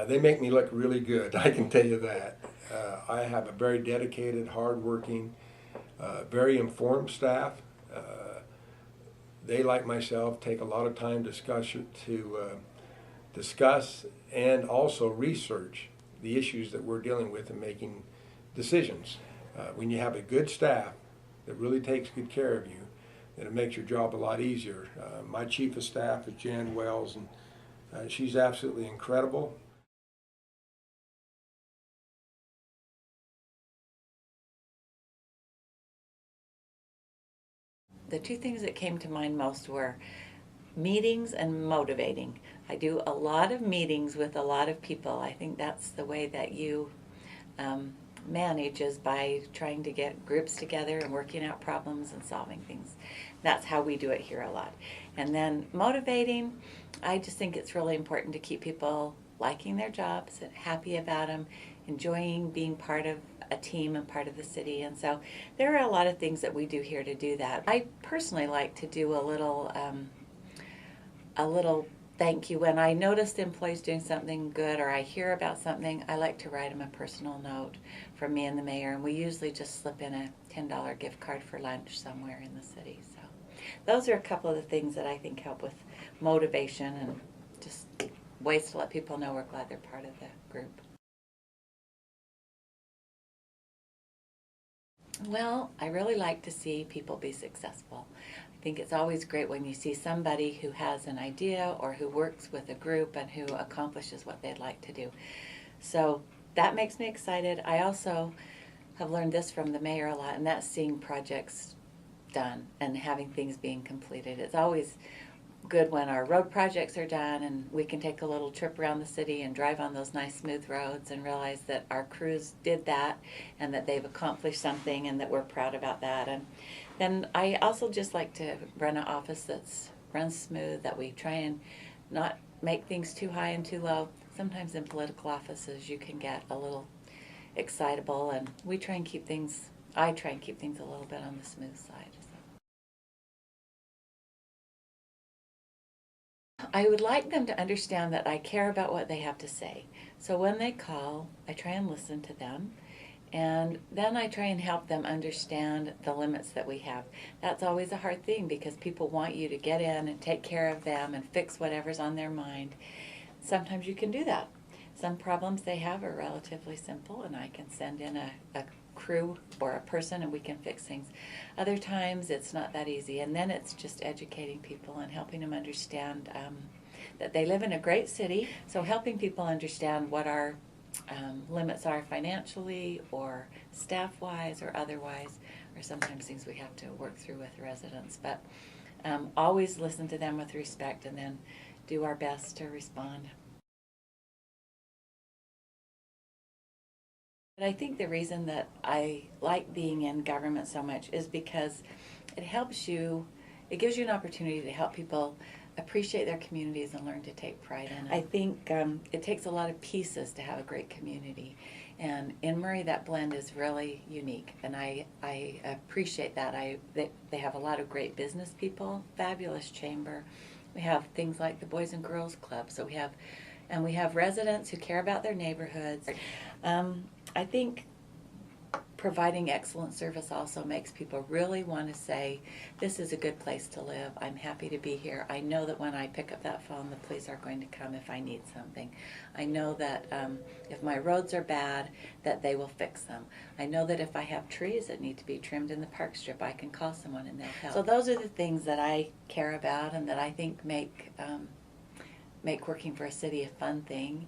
They make me look really good, I can tell you that. I have a very dedicated, hardworking, very informed staff. Uh, they, like myself, take a lot of time to discuss and also research the issues that we're dealing with and making decisions. When you have a good staff that really takes good care of you, then it makes your job a lot easier. My chief of staff is Jan Wells, and she's absolutely incredible. The two things that came to mind most were meetings and motivating. I do a lot of meetings with a lot of people. I think that's the way that you um, manage, is by trying to get groups together and working out problems and solving things. That's how we do it here a lot. And then motivating, I just think it's really important to keep people liking their jobs and happy about them, enjoying being part of a team and part of the city. And so there are a lot of things that we do here to do that. I personally like to do a little thank you when I notice the employees doing something good, or I hear about something. I like to write them a personal note from me and the mayor, and we usually just slip in a $10 gift card for lunch somewhere in the city. So those are a couple of the things that I think help with motivation and just ways to let people know we're glad they're part of the group. Well, I really like to see people be successful. I think it's always great when you see somebody who has an idea or who works with a group and who accomplishes what they'd like to do. So that makes me excited. I also have learned this from the mayor a lot, and that's seeing projects done and having things being completed. It's always good when our road projects are done and we can take a little trip around the city and drive on those nice smooth roads and realize that our crews did that and that they've accomplished something and that we're proud about that. And then I also just like to run an office that's runs smooth, that we try and not make things too high and too low. Sometimes in political offices you can get a little excitable, and I try and keep things a little bit on the smooth side. I would like them to understand that I care about what they have to say. So when they call, I try and listen to them. And then I try and help them understand the limits that we have. That's always a hard thing because people want you to get in and take care of them and fix whatever's on their mind. Sometimes you can do that. Some problems they have are relatively simple, and I can send in a crew or a person and we can fix things. Other times it's not that easy, and then it's just educating people and helping them understand that they live in a great city. So helping people understand what our limits are financially or staff-wise or otherwise, or sometimes things we have to work through with residents. But always listen to them with respect and then do our best to respond. But I think the reason that I like being in government so much is because it helps you, it gives you an opportunity to help people appreciate their communities and learn to take pride in it. I think it takes a lot of pieces to have a great community. And in Murray, that blend is really unique, and I appreciate that. They have a lot of great business people, fabulous chamber. We have things like the Boys and Girls Club, so we have residents who care about their neighborhoods. I think providing excellent service also makes people really want to say, this is a good place to live. I'm happy to be here. I know that when I pick up that phone, the police are going to come if I need something. I know that if my roads are bad, that they will fix them. I know that if I have trees that need to be trimmed in the park strip, I can call someone and they'll help. So those are the things that I care about and that I think make working for a city a fun thing,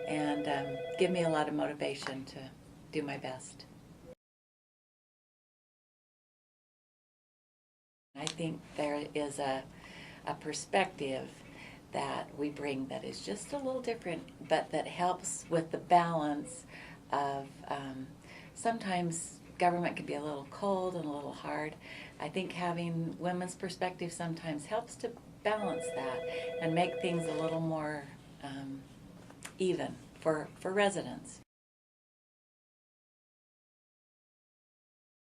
and give me a lot of motivation to do my best. I think there is a perspective that we bring that is just a little different, but that helps with the balance of sometimes government can be a little cold and a little hard. I think having women's perspective sometimes helps to balance that and make things a little more even for residents.